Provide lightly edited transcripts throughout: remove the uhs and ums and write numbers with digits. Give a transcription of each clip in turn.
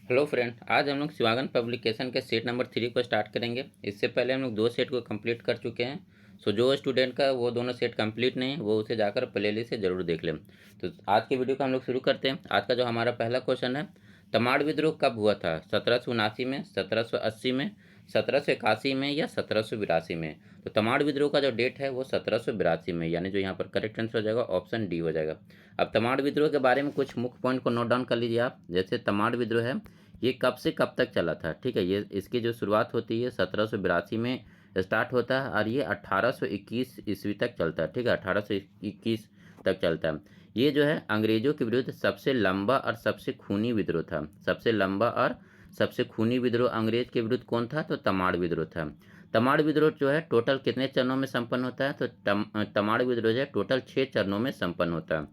Hello friend, आज हम लोग शिवागन पब्लिकेशन के सेट नंबर 3 को स्टार्ट करेंगे। इससे पहले हम लोग 2 सेट को कंप्लीट कर चुके हैं। सो जो स्टूडेंट का वो दोनों सेट कंप्लीट नहीं है वो उसे जाकर प्लेलिस्ट से ज़रूर देख लें। तो आज के वीडियो को हम लोग शुरू करते हैं। आज का जो हमारा पहला क्वेश्चन है, तमाड़ विद्रोह कब हुआ था? 1779 में, 1780 में, 1781 में या 1782 में? तो तमाड़ विद्रोह का जो डेट है वो 1782 में, यानी जो यहाँ पर करेक्ट आंसर हो जाएगा ऑप्शन डी हो जाएगा। अब तमाड़ विद्रोह के बारे में कुछ मुख्य पॉइंट को नोट डाउन कर लीजिए आप। जैसे तमाड़ विद्रोह है, ये कब से कब तक चला था? ठीक है, ये इसकी जो शुरुआत होती है 1782 में स्टार्ट होता है और ये 1821 ईस्वी तक चलता है। ठीक है, 1821 तक चलता है। ये जो है अंग्रेजों के विरुद्ध सबसे लंबा और सबसे खूनी विद्रोह था। सबसे लंबा और सबसे खूनी विद्रोह अंग्रेज के विरुद्ध कौन था? तो तमाड़ विद्रोह था। तमाड़ विद्रोह जो है टोटल कितने चरणों में संपन्न होता है? तो तमाड़ विद्रोह जो है टोटल 6 चरणों में संपन्न होता है।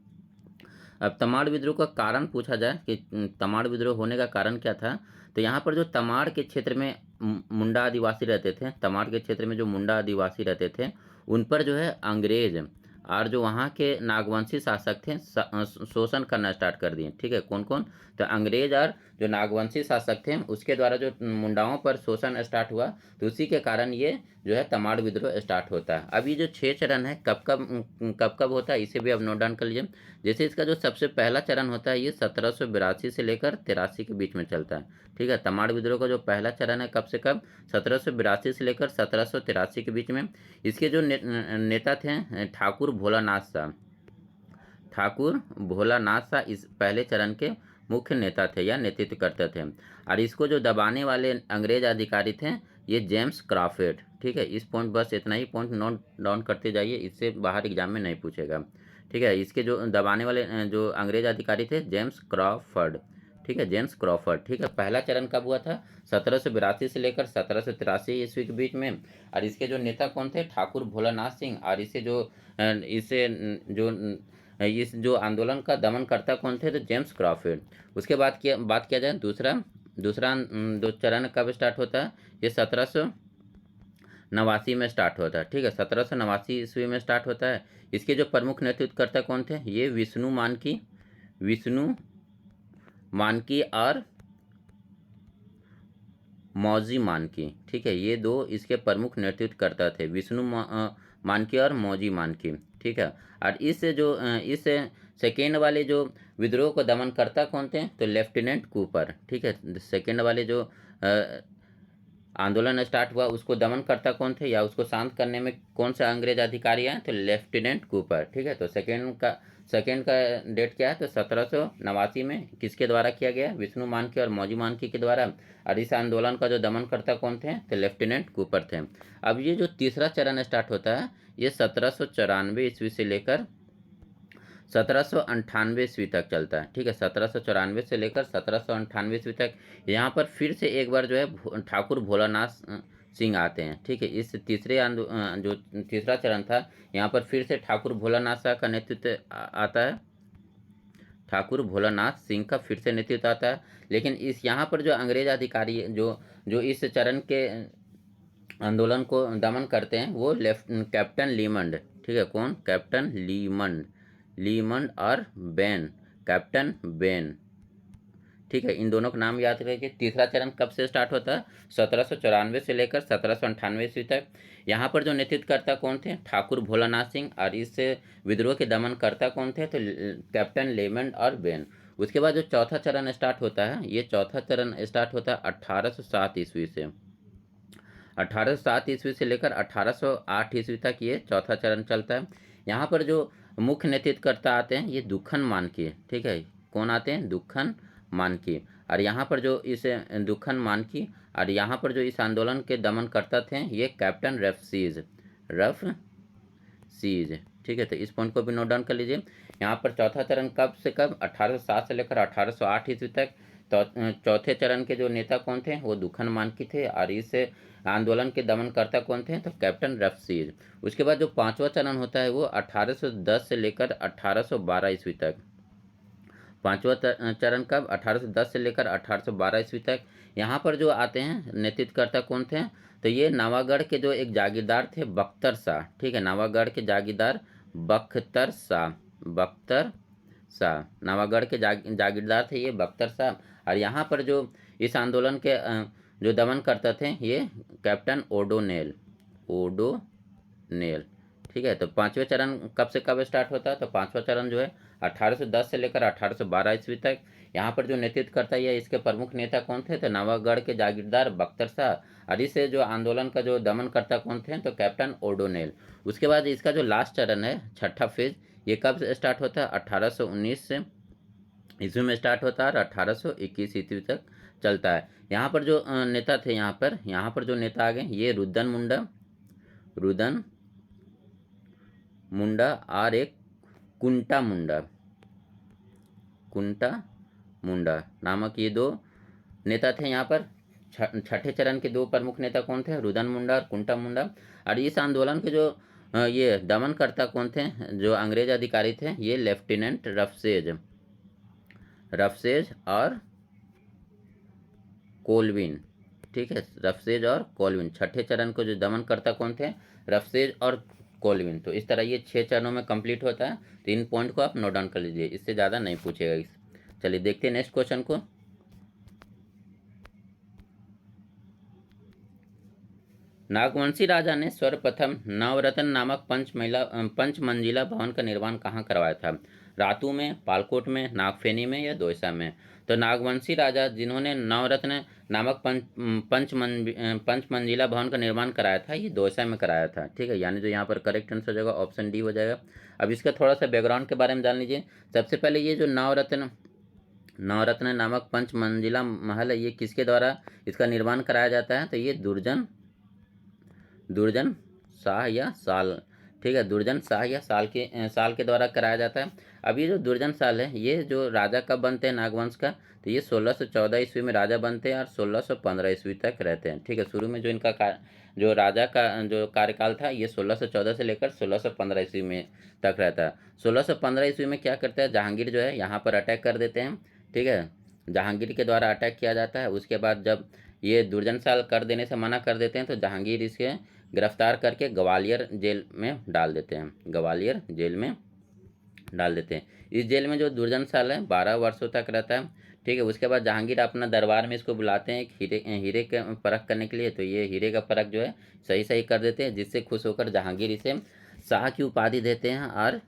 अब तमाड़ विद्रोह का कारण पूछा जाए कि तमाड़ विद्रोह होने का कारण क्या था, तो यहाँ पर जो तमाड़ के क्षेत्र में मुंडा आदिवासी रहते थे, तमाड़ के क्षेत्र में जो मुंडा आदिवासी रहते थे, उन पर जो है अंग्रेज और जो वहाँ के नागवंशी शासक थे शोषण करना स्टार्ट कर दिए। ठीक है, कौन कौन? तो अंग्रेज और जो नागवंशी शासक थे उसके द्वारा जो मुंडाओं पर शोषण स्टार्ट हुआ, तो उसी के कारण ये जो है तमाड़ विद्रोह स्टार्ट होता है। अब ये जो 6 चरण है कब कब होता है इसे भी अब नोट डाउन कर लीजिए। जैसे इसका जो सबसे पहला चरण होता है ये 1782 से लेकर 83 के बीच में चलता है। ठीक है, तमाड़ विद्रोह का जो पहला चरण है कब से कब? 1782 से लेकर 1783 के बीच में। इसके जो नेता थे ठाकुर भोलानाथ शाह। ठाकुर भोलानाथ शाह इस पहले चरण के मुख्य नेता थे या नेतृत्व करते थे। और इसको जो दबाने वाले अंग्रेज अधिकारी थे ये जेम्स क्रॉफर्ड। ठीक है, इस पॉइंट बस इतना ही पॉइंट नोट डाउन करते जाइए, इससे बाहर एग्जाम में नहीं पूछेगा। ठीक है, इसके जो दबाने वाले जो अंग्रेज अधिकारी थे जेम्स क्रॉफर्ड। ठीक है, जेम्स क्रॉफर्ड। ठीक है, पहला चरण कब हुआ था? 1782 से लेकर 1783 ईस्वी के बीच में। और इसके जो नेता कौन थे? ठाकुर भोलानाथ सिंह। और इस जो आंदोलन का दमन करता कौन थे? तो जेम्स क्रॉफर्ड। उसके बाद बात किया जाए दूसरा दूसरा जो चरण कब स्टार्ट होता है? ये 1789 में स्टार्ट होता है। ठीक है, 1789 ईस्वी में स्टार्ट होता है। इसके जो प्रमुख नेतृत्वकर्ता कौन थे? ये विष्णु मानकी और मौजी मानकी। ठीक है, ये दो इसके प्रमुख नेतृत्वकर्ता थे, विष्णु मानकी और मौजी मानकी। ठीक है, और इस सेकेंड वाले जो विद्रोह को दमन करता कौन थे? तो लेफ्टिनेंट कूपर। ठीक है, सेकेंड वाले जो आंदोलन स्टार्ट हुआ उसको दमन करता कौन थे या उसको शांत करने में कौन सा अंग्रेज अधिकारी है? तो लेफ्टिनेंट कूपर। ठीक है, तो सेकेंड का डेट क्या है? तो 1789 में किसके द्वारा किया गया? विष्णु मानकी और मौजी मानकी के द्वारा। और इस आंदोलन का जो दमन करता कौन थे? तो लेफ्टिनेंट कूपर थे। अब ये जो तीसरा चरण स्टार्ट होता है ये 1794 ईस्वी से लेकर 1798 ईस्वी तक चलता है। ठीक है, 1794 से लेकर 1798 ईस्वी तक। यहाँ पर फिर से एक बार जो है ठाकुर भोलानाथ सिंह आते हैं। ठीक है, इस जो तीसरा चरण था यहाँ पर फिर से ठाकुर भोलानाथ शाह का नेतृत्व आता है। ठाकुर भोलानाथ सिंह का फिर से नेतृत्व आता है। लेकिन इस यहाँ पर जो अंग्रेज अधिकारी जो इस चरण के आंदोलन को दमन करते हैं वो कैप्टन लीमंड। ठीक है, कौन? कैप्टन लीमंड और बेन, कैप्टन बेन। ठीक है, इन दोनों का नाम याद रखिए। तीसरा चरण कब से स्टार्ट होता है? 1794 से लेकर 1798 ईस्वी तक। यहाँ पर जो नेतृत्वकर्ता कौन थे? ठाकुर भोलानाथ सिंह। और इस विद्रोह के दमन करता कौन थे? तो कैप्टन लेमंड और बेन। उसके बाद जो चौथा चरण स्टार्ट होता है ये चौथा चरण स्टार्ट होता है 1807 ईस्वी से। 1807 ईस्वी से लेकर 1808 ईस्वी तक ये चौथा चरण चलता है। यहाँ पर जो मुख्य नेतृत्वकर्ता आते हैं ये दुखन मानकी। ठीक है, कौन आते हैं? दुखन मानकी। और यहाँ पर जो इस दुखन मानकी और यहाँ पर जो इस आंदोलन के दमन करता थे ये कैप्टन रफ सीज। ठीक है, तो इस पॉइंट को भी नोट डाउन कर लीजिए। यहाँ पर चौथा चरण कब से कब? 1807 से लेकर 1808 ईस्वी तक। तो चौथे चरण के जो नेता कौन थे? वो दुखन मानकी थे। और इस आंदोलन के दमनकर्ता कौन थे? तो कैप्टन रफसीज। उसके बाद जो पांचवा चरण होता है वो 1810 से लेकर 1812 ईस्वी तक। पांचवा चरण कब? 1810 से लेकर 1812 ईस्वी तक। यहाँ पर जो आते हैं नेतृत्वकर्ता कौन थे? तो ये नवागढ़ के जो एक जागीरदार थे बख्तर शाह। ठीक है, नवागढ़ के जागीरदार बख्तर शाह। नवागढ़ के जागीरदार थे ये बख्तर शाह। और यहाँ पर जो इस आंदोलन के जो दमन करता थे ये कैप्टन ओडोनेल। ठीक है। तो पाँचवें चरण कब से कब स्टार्ट होता है? तो पाँचवा चरण जो है 1810 से लेकर 1812 ईस्वी तक। यहाँ पर जो नेतृत्व करता है इसके प्रमुख नेता कौन थे? तो नवागढ़ के जागीरदार बख्तर शाह। और इसे जो आंदोलन का जो दमन करता कौन थे? तो कैप्टन ओडोनेल। उसके बाद इसका जो लास्ट चरण है, छठा फेज, ये कब स्टार्ट होता है? 1819 से ईस्वी में स्टार्ट होता है और 1821 ईस्वी तक चलता है। यहाँ पर जो नेता थे, यहाँ पर जो नेता आ गए ये रुदन मुंडा और एक कुंटा मुंडा नामक ये दो नेता थे। यहाँ पर छठे चरण के दो प्रमुख नेता कौन थे? रुदन मुंडा और कुंटा मुंडा। और इस आंदोलन के जो ये दमनकर्ता कौन थे? जो अंग्रेज अधिकारी थे ये लेफ्टिनेंट रफसेज और कोलविन। ठीक है, रफसेज और कोलविन। छठे चरण को जो दमन करता कौन थे? रफसेज और कोलविन। तो इस तरह ये 6 चरणों में कंप्लीट होता है। तो इन पॉइंट को आप नोट डाउन कर लीजिए, इससे ज़्यादा नहीं पूछेगा। चलिए देखते हैं नेक्स्ट क्वेश्चन को। नागवंशी राजा ने सर्वप्रथम नवरत्न नामक पंच मंजिला भवन का निर्माण कहाँ करवाया था? रातू में, पालकोट में, नागफेनी में या दोयसा में? तो नागवंशी राजा जिन्होंने नवरत्न नामक पंच मंजिला भवन का निर्माण कराया था ये दोयसा में कराया था। ठीक है, यानी जो यहाँ पर करेक्ट आंसर हो जाएगा ऑप्शन डी हो जाएगा। अब इसका थोड़ा सा बैकग्राउंड के बारे में जान लीजिए। सबसे पहले ये जो नवरत्न नामक पंच मंजिला महल है ये किसके द्वारा इसका निर्माण कराया जाता है? तो ये दुर्जन शाह या साल। ठीक है, दुर्जन शाह या साल के द्वारा कराया जाता है। अब ये जो दुर्जन साल है ये जो राजा कब बनते हैं नागवंश का? तो ये 1614 ईस्वी में राजा बनते हैं और 1615 ईस्वी तक रहते हैं। ठीक है, शुरू में जो इनका जो राजा का जो कार्यकाल था ये 1614 से लेकर 1615 ईस्वी में तक रहता है। 1615 ईस्वी में क्या करता है जहांगीर जो है यहाँ पर अटैक कर देते हैं। ठीक है, जहांगीर के द्वारा अटैक किया जाता है। उसके बाद जब ये दुर्जन साल कर देने से मना कर देते हैं तो जहांगीर इसे गिरफ्तार करके ग्वालियर जेल में डाल देते हैं। इस जेल में जो दुर्जन साल है 12 वर्षों तक रहता है। ठीक है, उसके बाद जहांगीर अपना दरबार में इसको बुलाते हैं हीरे के परख करने के लिए। तो ये हीरे का परख जो है सही कर देते हैं, जिससे खुश होकर जहांगीर इसे शाह की उपाधि देते हैं और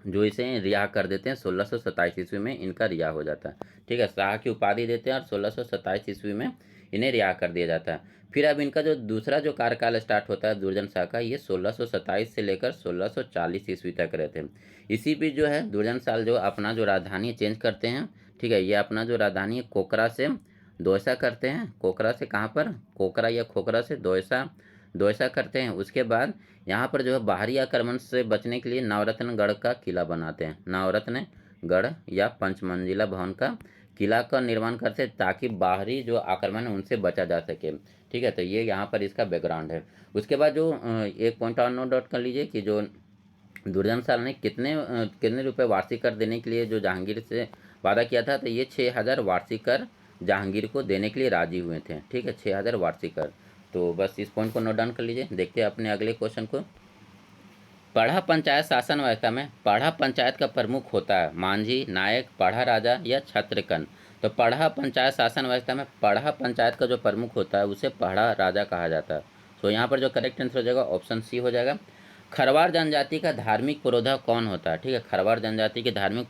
जो इसे रिहा कर देते हैं। 1627 ईस्वी में इनका रिहा हो जाता है। ठीक है, शाह की उपाधि देते हैं और 1627 ईस्वी में इन्हें रिहा कर दिया जाता है। फिर अब इनका जो दूसरा जो कार्यकाल स्टार्ट होता है दुर्जन शाह का ये 1627 से लेकर 1640 ईस्वी तक रहते हैं। इसी बीच जो है दुर्जन साल जो अपना जो राजधानी चेंज करते हैं। ठीक है, ये अपना जो राजधानी कोकरा से दोयसा करते हैं। कोकरा से कहाँ पर? कोकरा या खोकरा से दोयसा करते हैं। उसके बाद यहाँ पर जो है बाहरी आक्रमण से बचने के लिए नवरत्नगढ़ का किला बनाते हैं। नवरत्नगढ़ या पंचमंजिला भवन का किला का निर्माण करते हैं ताकि बाहरी जो आक्रमण है उनसे बचा जा सके। ठीक है, तो ये यहाँ पर इसका बैकग्राउंड है। उसके बाद जो एक पॉइंट और नोट डाउन कर लीजिए कि जो दुर्जन साल ने कितने रुपए वार्षिक कर देने के लिए जो जहांगीर से वादा किया था? तो ये 6000 वार्षिक कर जहांगीर को देने के लिए राजी हुए थे। ठीक है, 6000 वार्षिक कर। तो बस इस पॉइंट को नोट डाउन कर लीजिए। देखते हैं अपने अगले क्वेश्चन को। पढ़ा पंचायत शासन व्यवस्था में पढ़ा पंचायत का प्रमुख होता है मांझी, नायक, पढ़ा राजा या छत्रकन? तो पढ़ा पंचायत शासन व्यवस्था में पढ़ा पंचायत का जो प्रमुख होता है उसे पढ़ा राजा कहा जाता है। तो यहाँ पर जो करेक्ट आंसर हो जाएगा ऑप्शन सी हो जाएगा। खरवार जनजाति का धार्मिक पुरोधा कौन होता है? ठीक है, खरवार जनजाति के धार्मिक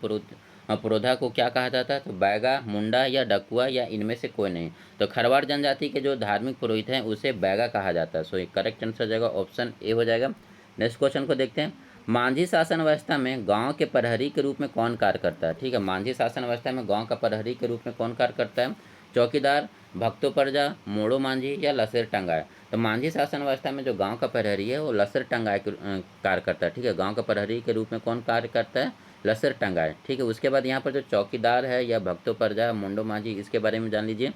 पुरोधा को क्या कहा जाता है? तो बैगा, मुंडा या डकुआ या इनमें से कोई नहीं। तो खरवार जनजाति के जो धार्मिक पुरोहित हैं उसे बैगा कहा जाता है। सो करेक्ट आंसर हो जाएगा ऑप्शन ए हो जाएगा। नेक्स्ट क्वेश्चन को देखते हैं। मांझी शासन व्यवस्था में गांव के प्रहरी के रूप में कौन कार्य करता है? ठीक है, मांझी शासन व्यवस्था में गांव का प्रहरी के रूप में कौन कार्य करता है? चौकीदार, भक्तो प्रजा, मोड़ो मांझी या लसेर टंगाए? तो मांझी शासन व्यवस्था में जो गांव का प्रहरी है वो लसर टंगाए कार्य करता है। ठीक है, गांव का प्रहरी के रूप में कौन कार्य करता है? लसर टंगाए। ठीक है, उसके बाद यहाँ पर जो चौकीदार है या भक्तो प्रजा, मुंडो मांझी, इसके बारे में जान लीजिए।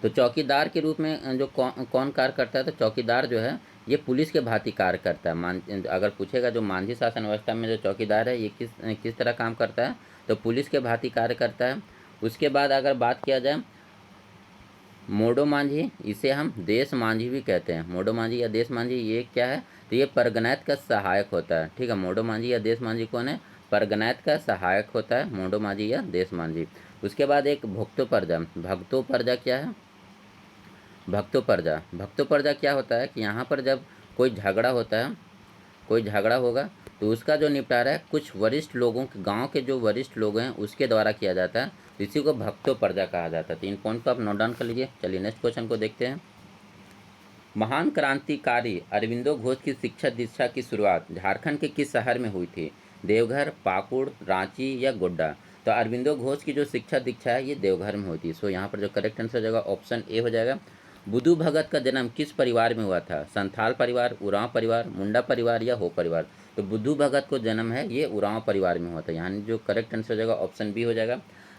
तो चौकीदार के रूप में जो कौन कार्य करता है? तो चौकीदार जो है ये पुलिस के भांति कार्य करता है। अगर पूछेगा जो मांझी शासन व्यवस्था में जो चौकीदार है ये किस तरह काम करता है? तो पुलिस के भांति कार्य करता है। उसके बाद अगर बात किया जाए मोडो मांझी, इसे हम देश मांझी भी कहते हैं। मोडो मांझी या देश मांझी ये क्या है? तो ये परगनैत का सहायक होता है। ठीक है, मोडो मांझी या देश मांझी कौन है? परगनैत का सहायक होता है मोडो मांझी या देश मांझी। उसके बाद एक भक्तोपर्जा। भक्तोपर्जा क्या है? भक्तोपर्जा क्या होता है कि यहाँ पर जब कोई झगड़ा होता है, कोई झगड़ा होगा तो उसका जो निपटारा है कुछ वरिष्ठ लोगों के, गांव के जो वरिष्ठ लोग हैं उसके द्वारा किया जाता है, इसी को भक्तोपर्जा कहा जाता है। तो इन पॉइंट को आप नोट डाउन कर लीजिए। चलिए नेक्स्ट क्वेश्चन को देखते हैं। महान क्रांतिकारी अरविंदो घोष की शिक्षा दीक्षा की शुरुआत झारखंड के किस शहर में हुई थी? देवघर, पाकुड़, रांची या गोड्डा? तो अरविंदो घोष की जो शिक्षा दीक्षा है ये देवघर में हुई थी। सो यहाँ पर जो करेक्ट आंसर हो जाएगा ऑप्शन ए हो जाएगा। बुद्धू भगत का जन्म किस परिवार में हुआ था? संथाल परिवार, उरांव परिवार, मुंडा परिवार या हो परिवार? तो बुद्धू भगत को जन्म है ये उरांव परिवार में हुआ था, यानी जो करेक्ट आंसर हो जाएगा ऑप्शन बी हो जाएगा।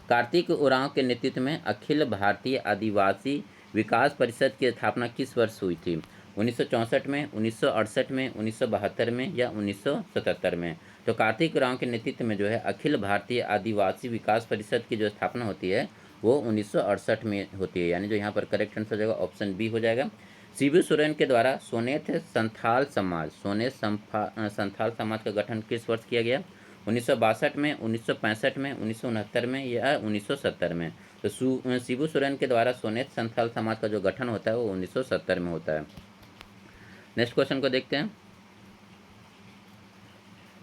कार्तिक उरांव के नेतृत्व में अखिल भारतीय आदिवासी विकास परिषद की स्थापना किस वर्ष हुई थी? 1964 में, 1968 में, 1972 में या 1977 में? तो कार्तिक उरांव के नेतृत्व में जो है अखिल भारतीय आदिवासी विकास परिषद की जो स्थापना होती है वो 1968 में होती है, यानी जो यहाँ पर करेक्ट आंसर हो जाएगा ऑप्शन बी हो जाएगा। शिबू सोरेन के द्वारा सोनेत संथाल समाज, संथाल समाज का गठन किस वर्ष किया गया? 1962 में, 1965 में, 1969 में या 1970 में? तो शिबू सोरेन के द्वारा सोनेत संथाल समाज का जो गठन होता है वो 1970 में होता है। नेक्स्ट क्वेश्चन को देखते हैं।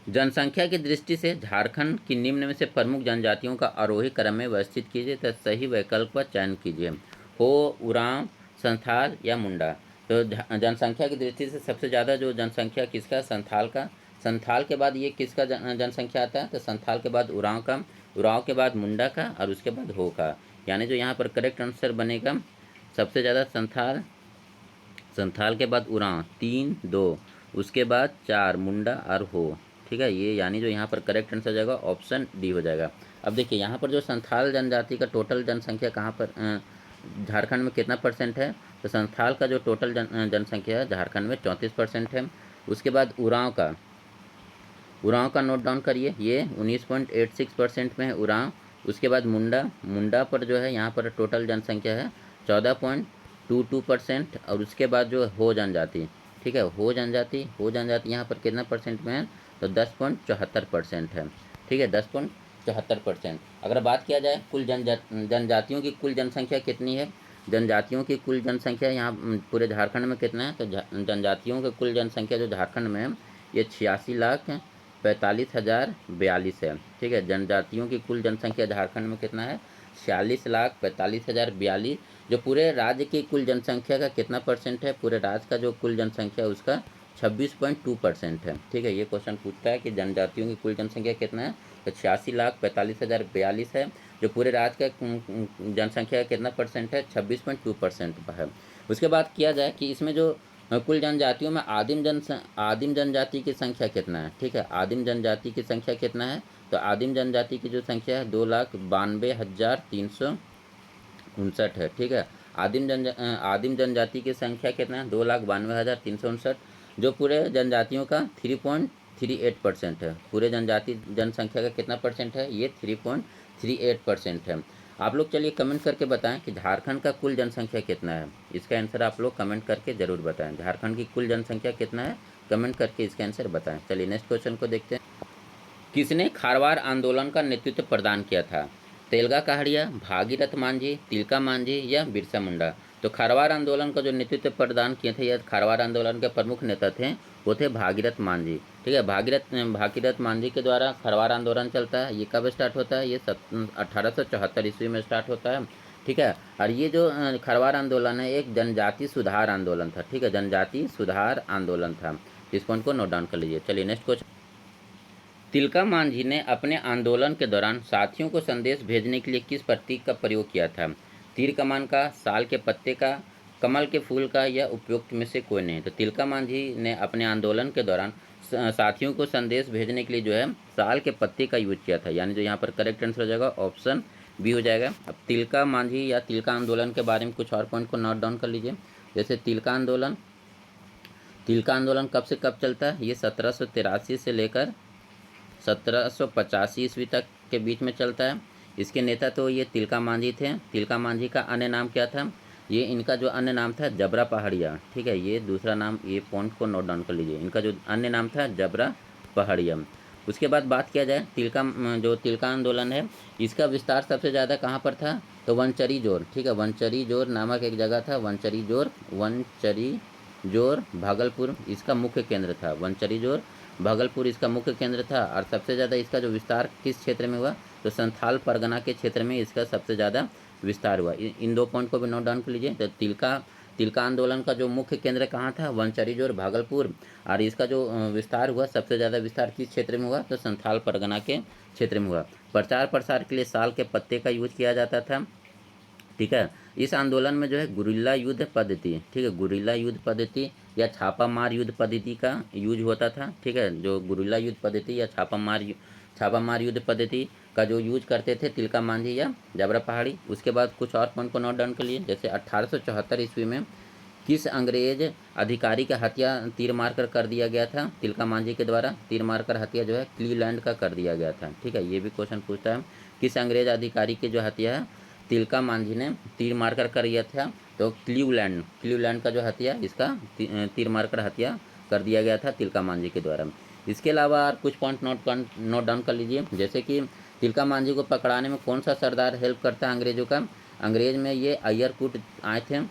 जनसंख्या की दृष्टि से झारखंड की निम्न में से प्रमुख जनजातियों का आरोही क्रम में व्यवस्थित कीजिए तथा सही वैकल्प का चयन कीजिए। हो, उरांव, संथाल या मुंडा? तो जनसंख्या की दृष्टि से सबसे ज़्यादा जो जनसंख्या किसका? संथाल का। संथाल के बाद ये किसका जनसंख्या आता है? तो संथाल के बाद उरांव का, उरांव के बाद मुंडा का और उसके बाद हो का, यानी जो यहाँ पर करेक्ट आंसर बनेगा सबसे ज़्यादा संथाल, संथाल के बाद उरांव 3, 2, उसके बाद 4 मुंडा और हो। ठीक है, ये यानी जो यहाँ पर करेक्ट आंसर जाएगा ऑप्शन डी हो जाएगा। अब देखिए यहाँ पर जो संथाल जनजाति का टोटल जनसंख्या कहाँ पर झारखंड में कितना परसेंट है? तो संथाल का जो टोटल जनसंख्या है झारखंड में 34% है। उसके बाद उरांव का, उरांव का नोट डाउन करिए, ये 19.86% में है उरांव। उसके बाद मुंडा, मुंडा पर जो है यहाँ पर टोटल जनसंख्या है 14.22% और उसके बाद जो हो जनजाति, ठीक है, हो जनजाति, हो जनजाति यहाँ पर कितना परसेंट में है? तो 10.74% है। ठीक है, 10.74%। अगर बात किया जाए कुल जनजातियों की कुल जनसंख्या कितनी है? जनजातियों की कुल जनसंख्या यहाँ पूरे झारखंड में कितना है? तो जनजातियों की कुल जनसंख्या जो झारखंड में है ये 86,45,042 है। ठीक है, जनजातियों की कुल जनसंख्या झारखंड में कितना है? 46,45,042। जो पूरे राज्य की कुल जनसंख्या का कितना परसेंट है? पूरे राज्य का जो कुल जनसंख्या है उसका 26.2% है। ठीक है, ये क्वेश्चन पूछता है कि जनजातियों की कुल जनसंख्या कितना है? तो 86,45,042 है। जो पूरे राज्य का जनसंख्या का कितना परसेंट है? 26.2% है। उसके बाद किया जाए कि इसमें जो कुल जनजातियों में आदिम जनजाति की संख्या कितना है? ठीक है, आदिम जनजाति की संख्या कितना है? तो आदिम जनजाति की जो संख्या है 2,92,359 है। ठीक है, आदिम जनजाति की संख्या कितना है? 2,92,359, जो पूरे जनजातियों का 3.38% है। पूरे जनजाति जनसंख्या का कितना परसेंट है? ये 3.38% है। आप लोग चलिए कमेंट करके बताएं कि झारखंड का कुल जनसंख्या कितना है। इसका आंसर आप लोग कमेंट करके ज़रूर बताएं। झारखंड की कुल जनसंख्या कितना है? कमेंट करके इसका आंसर बताएं। चलिए नेक्स्ट क्वेश्चन को देखते हैं। किसने खारवार आंदोलन का नेतृत्व प्रदान किया था? तेलगा कहाड़िया, भागीरथ मांझी, तिलका मांझी या बिरसा मुंडा? तो खारवार आंदोलन का जो नेतृत्व प्रदान किए थे या खारवार आंदोलन के प्रमुख नेता थे वो थे भागीरथ मांझी। ठीक है, भागीरथ मांझी के द्वारा खारवार आंदोलन चलता है। ये कब स्टार्ट होता है? ये 1874 ईस्वी में स्टार्ट होता है। ठीक है, और ये जो खारवार आंदोलन है एक जनजाति सुधार आंदोलन था। ठीक है, जनजाति सुधार आंदोलन था। इस पॉइंट को नोट डाउन कर लीजिए। चलिए नेक्स्ट क्वेश्चन। तिलका मांझी ने अपने आंदोलन के दौरान साथियों को संदेश भेजने के लिए किस प्रतीक का प्रयोग किया था? तीर कमान का, साल के पत्ते का, कमल के फूल का या उपयुक्त में से कोई नहीं? तो तिलका मांझी ने अपने आंदोलन के दौरान साथियों को संदेश भेजने के लिए जो है साल के पत्ते का यूज किया था, यानी जो यहाँ पर करेक्ट आंसर हो जाएगा ऑप्शन बी हो जाएगा। अब तिलका मांझी या तिलका आंदोलन के बारे में कुछ और पॉइंट को नोट डाउन कर लीजिए। जैसे तिलका आंदोलन कब से कब चलता है? ये 1783 से लेकर 1785 ईस्वी तक के बीच में चलता है। इसके नेता तो ये तिलका मांझी थे। तिलका मांझी का अन्य नाम क्या था? ये इनका जो अन्य नाम था जबरा पहाड़िया। ठीक है, ये दूसरा नाम, ये पॉइंट को नोट डाउन कर लीजिए। इनका जो अन्य नाम था जबरा पहाड़िया। उसके बाद बात किया जाए जो तिलका आंदोलन है, इसका विस्तार सबसे ज़्यादा कहाँ पर था, तो वनचरी जोर, ठीक है, वनचरी जोर नामक एक जगह था, वनचरी जोर भागलपुर इसका मुख्य केंद्र था, वनचरी जोर भागलपुर इसका मुख्य केंद्र था। और सबसे ज़्यादा इसका जो विस्तार किस क्षेत्र में हुआ, तो संथाल परगना के क्षेत्र में इसका सबसे ज़्यादा विस्तार हुआ। इन 2 पॉइंट को भी नोट डाउन कर लीजिए। तो तिलका आंदोलन का जो मुख्य केंद्र कहाँ था, वनचरी जोर भागलपुर, और इसका जो विस्तार हुआ, सबसे ज़्यादा विस्तार किस क्षेत्र में हुआ, तो संथाल परगना के क्षेत्र में हुआ। प्रचार प्रसार के लिए साल के पत्ते का यूज किया जाता था, ठीक है। इस आंदोलन में जो है गुरिल्ला युद्ध पद्धति, ठीक है, गुरिल्ला युद्ध पद्धति या छापामार युद्ध पद्धति का यूज होता था, ठीक है। जो गुरिल्ला युद्ध पद्धति या छापामार युद्ध पद्धति का जो यूज करते थे तिलका मांझी या जबरा पहाड़ी। उसके बाद कुछ और पॉइंट को नोट डाउन कर लिए। जैसे 1874 ईस्वी में किस अंग्रेज अधिकारी का हत्या तीर मारकर कर दिया गया था, तिलका मांझी के द्वारा तीर मारकर हत्या जो है क्लीवलैंड का कर दिया गया था, ठीक है। ये भी क्वेश्चन पूछता है, किस अंग्रेज अधिकारी की जो हत्या है तिलका मांझी ने तीर मारकर कर दिया था, तो क्लीवलैंड का जो हत्या इसका तीर मारकर हत्या कर दिया गया था तिलका मांझी के द्वारा। इसके अलावा और कुछ पॉइंट नोट डाउन कर लीजिए। जैसे कि तिलका मांझी को पकड़ाने में कौन सा सरदार हेल्प करता है अंग्रेजों का, अंग्रेज में ये अय्यर कूट आए थे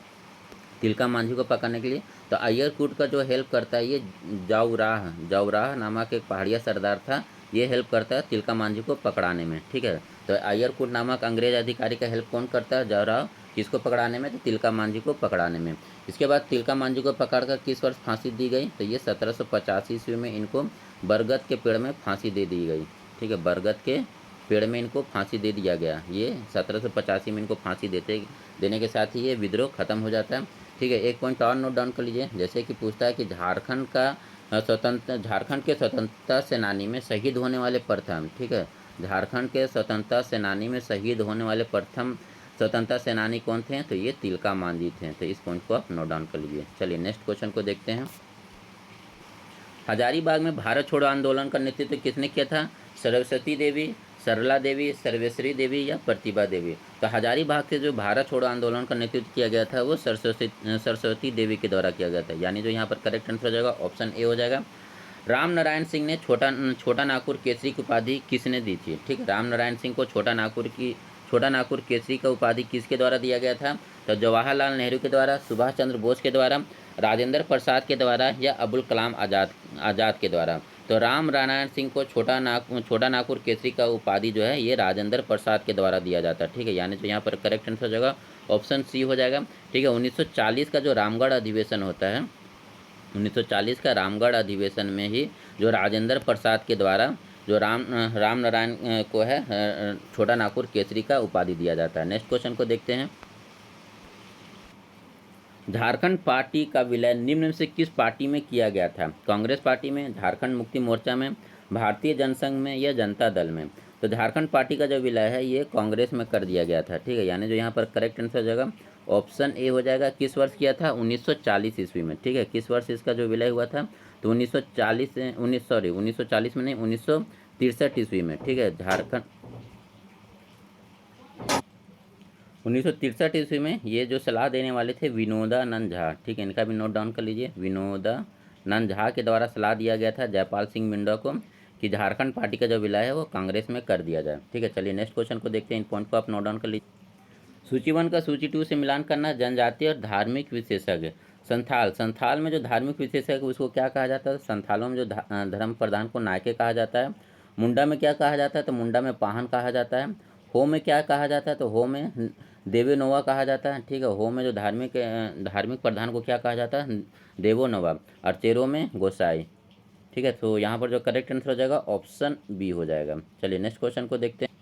तिलका मांझी को पकड़ने के लिए। तो अय्यर कूट का जो हेल्प करता है ये जाऊराह नामक एक पहाड़िया सरदार था, ये हेल्प करता है तिलका मांझी को पकड़ाने में, ठीक है। तो अय्यर कूट नामक अंग्रेज अधिकारी का हेल्प कौन करता है, जाऊराह, किसको पकड़ाने में, तो तिलका मांझी को पकड़ाने में। इसके बाद तिलका मांझी को पकड़कर किस वर्ष फांसी दी गई, तो ये 1785 ईस्वी में इनको बरगद के पेड़ में फांसी दे दी गई, ठीक है, बरगद के पेड़ में इनको फांसी दे दिया गया। ये 1785 में इनको फांसी देने के साथ ही ये विद्रोह खत्म हो जाता है, ठीक है। एक पॉइंट और नोट डाउन कर लीजिए। जैसे कि पूछता है कि झारखंड के स्वतंत्रता सेनानी में शहीद होने वाले प्रथम, ठीक है, झारखंड के स्वतंत्रता सेनानी में शहीद होने वाले प्रथम स्वतंत्रता सेनानी कौन थे, तो ये तिलका मांझी थे। तो इस पॉइंट को आप नोट डाउन कर लीजिए। चलिए नेक्स्ट क्वेश्चन को देखते हैं। हजारीबाग में भारत छोड़ो आंदोलन का नेतृत्व किसने किया था, सरस्वती देवी, सरला देवी, सर्वेश्वरी देवी या प्रतिभा देवी। तो हजारीबाग से जो भारत छोड़ो आंदोलन का नेतृत्व किया गया था वो सरस्वती देवी के द्वारा किया गया था, यानी जो यहाँ पर करेक्ट आंसर हो जाएगा ऑप्शन ए हो जाएगा। राम नारायण सिंह ने छोटा नागपुर केसरी की उपाधि किसने दी थी, ठीक है, राम नारायण सिंह को छोटा नागपुर केसरी का उपाधि किसके द्वारा दिया गया था, तो जवाहरलाल नेहरू के द्वारा, सुभाष चंद्र बोस के द्वारा, राजेंद्र प्रसाद के द्वारा या अबुल कलाम आज़ाद के द्वारा। तो राम नारायण सिंह को छोटा नागपुर केसरी का उपाधि जो है ये राजेंद्र प्रसाद के द्वारा दिया जाता है, ठीक है, यानी तो यहाँ पर करेक्ट आंसर हो जाएगा ऑप्शन सी हो जाएगा, ठीक है। 1940 का जो रामगढ़ अधिवेशन होता है, 1940 का रामगढ़ अधिवेशन में ही जो राजेंद्र प्रसाद के द्वारा जो राम नारायण को है छोटा नागपुर केसरी का उपाधि दिया जाता है। नेक्स्ट क्वेश्चन को देखते हैं। झारखंड पार्टी का विलय निम्न में से किस पार्टी में किया गया था, कांग्रेस पार्टी में, झारखंड मुक्ति मोर्चा में, भारतीय जनसंघ में या जनता दल में। तो झारखंड पार्टी का जो विलय है ये कांग्रेस में कर दिया गया था, ठीक है, यानी जो यहाँ पर करेक्ट आंसर हो जाएगा ऑप्शन ए हो जाएगा। किस वर्ष किया था, 1940 ईस्वी में, ठीक है, किस वर्ष इसका जो विलय हुआ था, तो 1940 में नहीं 1963 ईस्वी में, ठीक है। झारखंड 1963 ईस्वी में ये जो सलाह देने वाले थे विनोदानंद झा, ठीक है, इनका भी नोट डाउन कर लीजिए। विनोदानंद झा के द्वारा सलाह दिया गया था जयपाल सिंह मिंडा को कि झारखंड पार्टी का जो विलय है वो कांग्रेस में कर दिया जाए, ठीक है। चलिए नेक्स्ट क्वेश्चन को देखते हैं, इन पॉइंट को आप नोट डाउन कर लीजिए। सूची 1 का सूची 2 से मिलान करना। जनजातीय और धार्मिक विशेषज्ञ। संथाल में जो धार्मिक विशेषज्ञ उसको क्या कहा जाता है, संथालों में जो धर्म प्रधान को नायके कहा जाता है। मुंडा में क्या कहा जाता है, तो मुंडा में पाहन कहा जाता है। हो में क्या कहा जाता है, तो हो में देवे नोवा कहा जाता है, ठीक है। हो में जो धार्मिक प्रधान को क्या कहा जाता है, देवो नोवा। और चेरो में गोसाई, ठीक है। तो यहाँ पर जो करेक्ट आंसर हो जाएगा ऑप्शन बी हो जाएगा। चलिए नेक्स्ट क्वेश्चन को देखते हैं।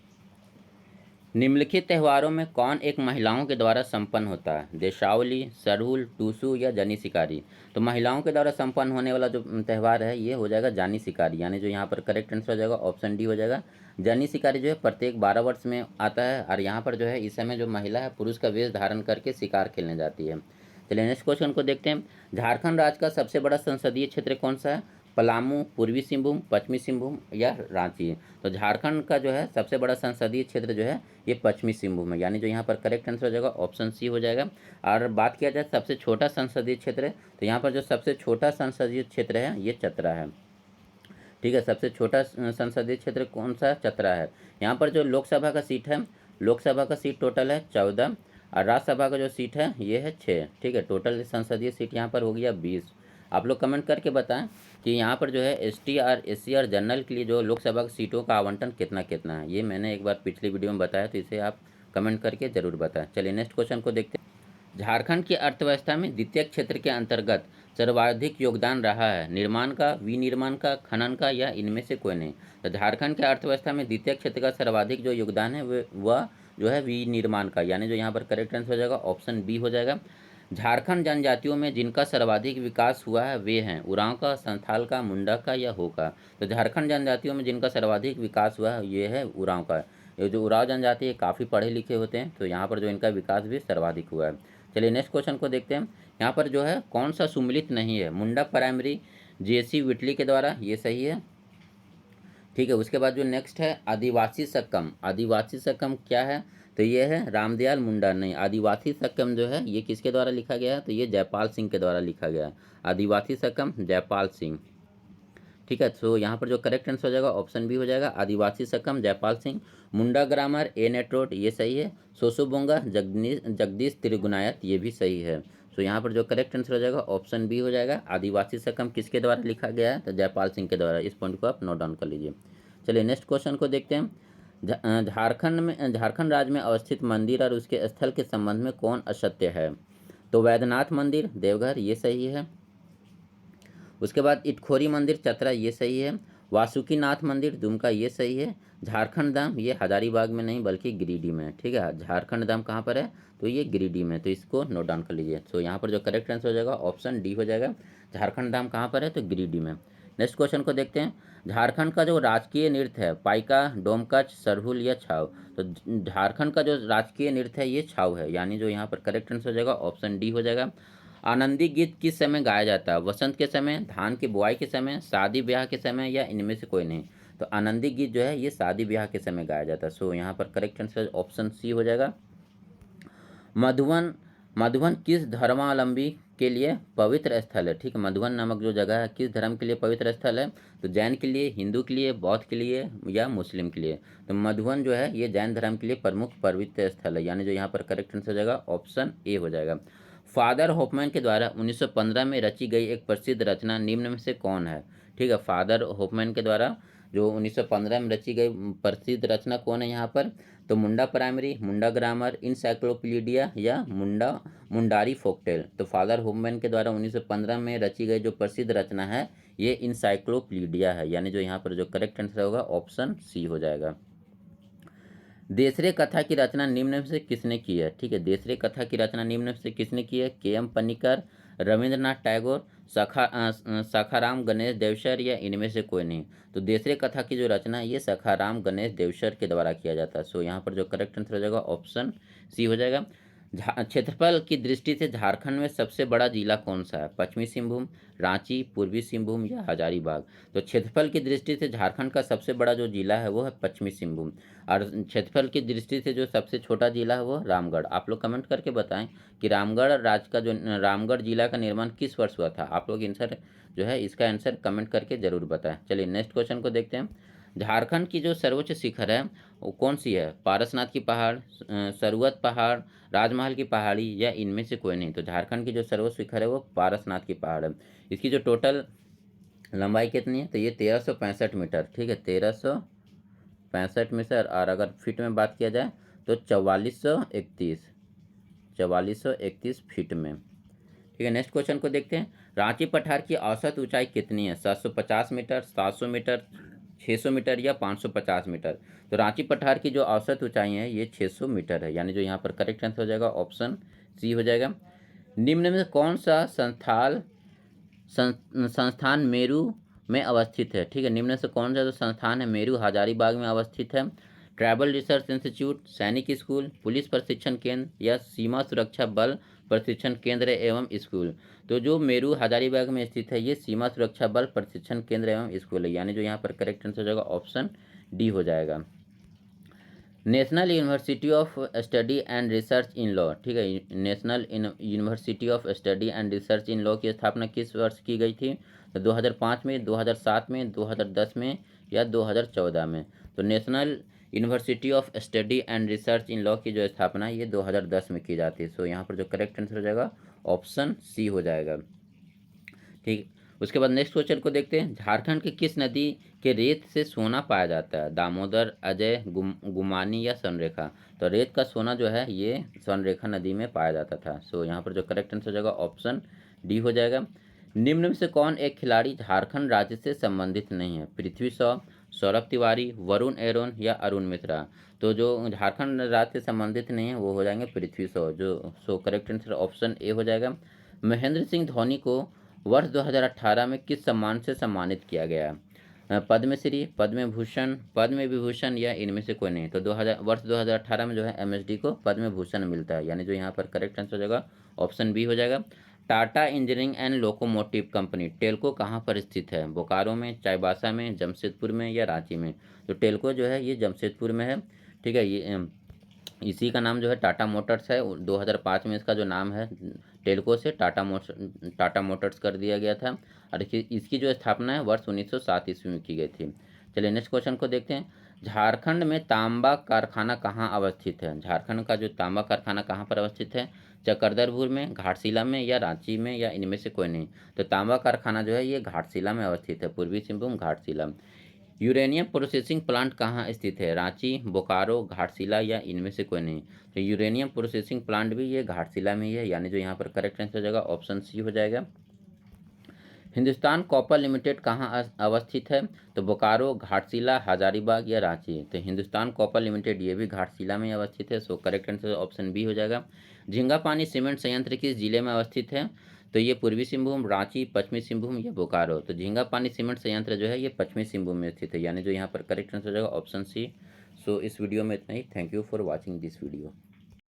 निम्नलिखित त्योहारों में कौन एक महिलाओं के द्वारा संपन्न होता है, देशावली, सरहुल, टूसू या जानी शिकारी। तो महिलाओं के द्वारा संपन्न होने वाला जो त्यौहार है ये हो जाएगा जानी शिकारी, यानी जो यहाँ पर करेक्ट आंसर हो जाएगा ऑप्शन डी हो जाएगा। जानी शिकारी जो है प्रत्येक 12 वर्ष में आता है, और यहाँ पर जो है इस समय जो महिला है पुरुष का वेश धारण करके शिकार खेलने जाती है। चलिए नेक्स्ट क्वेश्चन को देखते हैं। झारखंड राज्य का सबसे बड़ा संसदीय क्षेत्र कौन सा है, पलामू, पूर्वी सिंहभूम, पश्चिमी सिंहभूम या रांची। तो झारखंड का जो है सबसे बड़ा संसदीय क्षेत्र जो है ये पश्चिमी सिंहभूम है, यानी जो यहाँ पर करेक्ट आंसर हो जाएगा ऑप्शन सी हो जाएगा। और बात किया जाए सबसे छोटा संसदीय क्षेत्र है, तो यहाँ पर जो सबसे छोटा संसदीय क्षेत्र है ये चतरा है। ठीक है। सबसे छोटा संसदीय क्षेत्र कौन सा? चतरा है। यहाँ पर जो लोकसभा का सीट है, लोकसभा का सीट टोटल है 14 और राज्यसभा का जो सीट है ये है 6। ठीक है, टोटल संसदीय सीट यहाँ पर हो गया 20। आप लोग कमेंट करके बताएं कि यहाँ पर जो है ST और SC और जनरल के लिए जो लोकसभा की सीटों का आवंटन कितना कितना है। ये मैंने एक बार पिछली वीडियो में बताया, तो इसे आप कमेंट करके ज़रूर बताएं। चलिए नेक्स्ट क्वेश्चन को देखते हैं। झारखंड की अर्थव्यवस्था में द्वितीय क्षेत्र के अंतर्गत सर्वाधिक योगदान रहा है निर्माण का, विनिर्माण का, खनन का या इनमें से कोई नहीं। तो झारखंड के अर्थव्यवस्था में द्वितीय क्षेत्र का सर्वाधिक जो योगदान है वह जो है विनिर्माण का, यानी जो यहाँ पर करेक्ट आंसर हो जाएगा ऑप्शन बी हो जाएगा। झारखंड जनजातियों में जिनका सर्वाधिक विकास हुआ है वे हैं उरांव का, संथाल का, मुंडा का या हो का। तो झारखंड जनजातियों में जिनका सर्वाधिक विकास हुआ है ये है उरांव का। ये जो उरांव जनजाति है काफ़ी पढ़े लिखे होते हैं, तो यहाँ पर जो इनका विकास भी सर्वाधिक हुआ है। चलिए नेक्स्ट क्वेश्चन को देखते हैं। यहाँ पर जो है कौन सा सुमिलित नहीं है? मुंडा प्राइमरी JC विटली के द्वारा, ये सही है। ठीक है, उसके बाद जो नेक्स्ट है आदिवासी सक्कम। आदिवासी सक्कम क्या है? तो ये है रामदयाल मुंडा। नहीं, आदिवासी सक्कम जो है ये किसके द्वारा लिखा गया है? तो ये जयपाल सिंह के द्वारा लिखा गया है। आदिवासी सक्कम जयपाल सिंह। ठीक है, तो यहाँ पर जो करेक्ट आंसर हो जाएगा ऑप्शन बी हो जाएगा, आदिवासी सक्कम जयपाल सिंह। मुंडा ग्रामर A नेट्रोट, ये सही है। सोसोबोंगा जगदीश त्रिगुनायत, ये भी सही है। तो यहाँ पर जो करेक्ट आंसर हो जाएगा ऑप्शन बी हो जाएगा, आदिवासी सक्कम किसके द्वारा लिखा गया है? तो जयपाल सिंह के द्वारा। इस पॉइंट को आप नोट डाउन कर लीजिए। चलिए नेक्स्ट क्वेश्चन को देखते हैं। झारखंड राज्य में अवस्थित मंदिर और उसके स्थल के संबंध में कौन असत्य है? तो वैद्यनाथ मंदिर देवघर, ये सही है। उसके बाद इटखोरी मंदिर चतरा, ये सही है। वासुकीनाथ मंदिर दुमका, ये सही है। झारखंड धाम ये हजारीबाग में नहीं बल्कि गिरिडीह में। ठीक है, झारखंड धाम कहाँ पर है? तो ये गिरिडीह में। तो इसको नोट डाउन कर लीजिए। तो यहाँ पर जो करेक्ट आंसर हो जाएगा ऑप्शन डी हो जाएगा, झारखंड धाम कहाँ पर है? तो गिरिडीह में। नेक्स्ट क्वेश्चन को देखते हैं। झारखंड का जो राजकीय नृत्य है पाइका, डोमकच, सरहुल या छाव। तो झारखंड का जो राजकीय नृत्य है ये छाव है, यानी जो यहाँ पर करेक्ट आंसर हो जाएगा ऑप्शन डी हो जाएगा। आनंदी गीत किस समय गाया जाता है? वसंत के समय, धान की बुआई के समय, शादी ब्याह के समय या इनमें से कोई नहीं। तो आनंदी गीत जो है ये शादी ब्याह के समय गाया जाता है। सो यहाँ पर करेक्ट आंसर ऑप्शन सी हो जाएगा। मधुवन मधुवन किस धर्मावलंबी के लिए पवित्र स्थल है? ठीक है, मधुवन नामक जो जगह है किस धर्म के लिए पवित्र स्थल है? तो जैन के लिए, हिंदू के लिए, बौद्ध के लिए या मुस्लिम के लिए। तो मधुवन जो है ये जैन धर्म के लिए प्रमुख पवित्र स्थल है, यानी जो यहाँ पर करेक्ट आंसर हो जाएगा ऑप्शन ए हो जाएगा। फादर होपमैन के द्वारा 1915 में रची गई एक प्रसिद्ध रचना निम्न में से कौन है? ठीक है, फादर होपमैन के द्वारा जो 1915 में रची गई प्रसिद्ध रचना कौन है यहाँ पर? तो मुंडा प्राइमरी, मुंडा ग्रामर, इंसाइक्लोपीडिया या मुंडारी फोकटेल। तो फादर होपमैन के द्वारा 1915 में रची गई जो प्रसिद्ध रचना है ये इंसाइक्लोपीडिया है, यानी जो यहाँ पर जो करेक्ट आंसर होगा ऑप्शन सी हो जाएगा। देसरे कथा की रचना निम्न में से किसने की है? ठीक है, देसरे कथा की रचना निम्न में से किसने की है? KM पन्नीकर, रविंद्रनाथ टैगोर, सखाराम गणेश देवसर या इनमें से कोई नहीं। तो देसरे कथा की जो रचना है ये सखाराम गणेश देवसर के द्वारा किया जाता है। सो यहाँ पर जो करेक्ट आंसर हो जाएगा ऑप्शन सी हो जाएगा। क्षेत्रफल की दृष्टि से झारखंड में सबसे बड़ा जिला कौन सा है? पश्चिमी सिंहभूम, रांची, पूर्वी सिंहभूम या हजारीबाग। तो क्षेत्रफल की दृष्टि से झारखंड का सबसे बड़ा जो जिला है वो है पश्चिमी सिंहभूम, और क्षेत्रफल की दृष्टि से जो सबसे छोटा जिला है वो रामगढ़। आप लोग कमेंट करके बताएं कि रामगढ़ जिला का निर्माण किस वर्ष हुआ था। आप लोग आंसर जो है इसका आंसर कमेंट करके ज़रूर बताएं। चलिए नेक्स्ट क्वेश्चन को देखते हैं। झारखंड की जो सर्वोच्च शिखर है वो कौन सी है? पारसनाथ की पहाड़, सरुवत पहाड़, राजमहल की पहाड़ी या इनमें से कोई नहीं। तो झारखंड की जो सर्वोच्च शिखर है वो पारसनाथ की पहाड़ है। इसकी जो टोटल लंबाई कितनी है? तो ये 1365 मीटर। ठीक है, 1365 मीटर, और अगर फीट में बात किया जाए तो 4431 फीट में। ठीक है, नेक्स्ट क्वेश्चन को देखते हैं। रांची पठार की औसत ऊंचाई कितनी है? 750 मीटर, 700 मीटर, 600 मीटर या 550 मीटर। तो रांची पठार की जो औसत ऊंचाई है ये 600 मीटर है, यानी जो यहाँ पर करेक्ट आंसर हो जाएगा ऑप्शन सी हो जाएगा। निम्न में कौन सा संस्थान मेरू में अवस्थित है? ठीक है, निम्न से कौन सा जो संस्थान है मेरू हजारीबाग में अवस्थित है? ट्राइबल रिसर्च इंस्टीट्यूट, सैनिक स्कूल, पुलिस प्रशिक्षण केंद्र या सीमा सुरक्षा बल प्रशिक्षण केंद्र एवं स्कूल। तो जो मेरू हजारीबाग में स्थित है ये सीमा सुरक्षा बल प्रशिक्षण केंद्र एवं स्कूल है, यानी जो यहाँ पर करेक्ट आंसर हो जाएगा ऑप्शन डी हो जाएगा। National university of study and research in law, ठीक है, national university of study and research in law की स्थापना किस वर्ष की गई थी? तो 2005 में, 2007 में, 2010 में या 2014 में? तो national university of study and research in law की जो स्थापना है ये 2010 में की जाती है। सो यहाँ पर जो करेक्ट आंसर हो जाएगा ऑप्शन सी हो जाएगा। ठीक, उसके बाद नेक्स्ट क्वेश्चन को देखते हैं। झारखंड की किस नदी के रेत से सोना पाया जाता है? दामोदर, अजय, गुमानी या स्वर्णरेखा? तो रेत का सोना जो है ये स्वर्णरेखा नदी में पाया जाता था। सो यहाँ पर जो करेक्ट आंसर हो जाएगा ऑप्शन डी हो जाएगा। निम्न में से कौन एक खिलाड़ी झारखंड राज्य से संबंधित नहीं है? पृथ्वी शॉ, सौरभ तिवारी, वरुण एरोन या अरुण मिश्रा? तो जो झारखंड राज्य से संबंधित नहीं है वो हो जाएंगे Prithvi Shaw. So correct answer option A हो जाएगा। महेंद्र सिंह धोनी को वर्ष 2018 में किस सम्मान से सम्मानित किया गया? पद्मश्री, पद्म भूषण, पद्म विभूषण या इनमें से कोई नहीं? तो वर्ष 2018 में जो है एमएसडी को पद्म भूषण मिलता है, यानी जो यहाँ पर करेक्ट आंसर हो जाएगा ऑप्शन बी हो जाएगा। Tata engineering and locomotive company Telco कहाँ पर स्थित है? बोकारो में, चाईबासा में, जमशेदपुर में या रांची में? तो टेल्को जो है ये जमशेदपुर में है। ठीक है, ये इसी का नाम जो है टाटा मोटर्स है। 2005 में इसका जो नाम है टेल्को से टाटा मोटर्स कर दिया गया था। और इसकी जो स्थापना है वर्ष 1907 ईस्वी में की गई थी। चलिए नेक्स्ट क्वेश्चन को देखते हैं। झारखंड में तांबा कारखाना कहाँ अवस्थित है? झारखंड का जो तांबा कारखाना कहाँ पर अवस्थित है? चकरदरपुर में, घाटशिला में या रांची में या इनमें से कोई नहीं? तो तांबा कारखाना जो है ये घाटशिला में अवस्थित है, पूर्वी Singhbhum Ghatshila. Uranium processing plant कहाँ स्थित है? रांची, बोकारो, घाटशिला या इनमें से कोई नहीं? तो यूरेनियम प्रोसेसिंग प्लांट भी ये घाटशिला में ही है, यानी जो यहाँ पर करेक्ट आंसर हो जाएगा ऑप्शन सी हो जाएगा। हिंदुस्तान कॉपर लिमिटेड कहाँ अवस्थित है? तो बोकारो, घाटशिला, हजारीबाग या रांची? तो हिंदुस्तान कॉपर लिमिटेड ये भी घाटशिला में अवस्थित है। So correct answer option B हो जाएगा। झींगापानी सीमेंट संयंत्र किस जिले में अवस्थित है? तो ये पूर्वी सिंहभूम, रांची, पश्चिमी सिंहभूम या बोकारो? तो झींगापानी सीमेंट संयंत्र जो है ये पश्चिमी सिंहभूम में स्थित है, यानी जो यहाँ पर करेक्ट आंसर हो जाएगा ऑप्शन सी। सो इस वीडियो में इतना ही। Thank you for watching this video.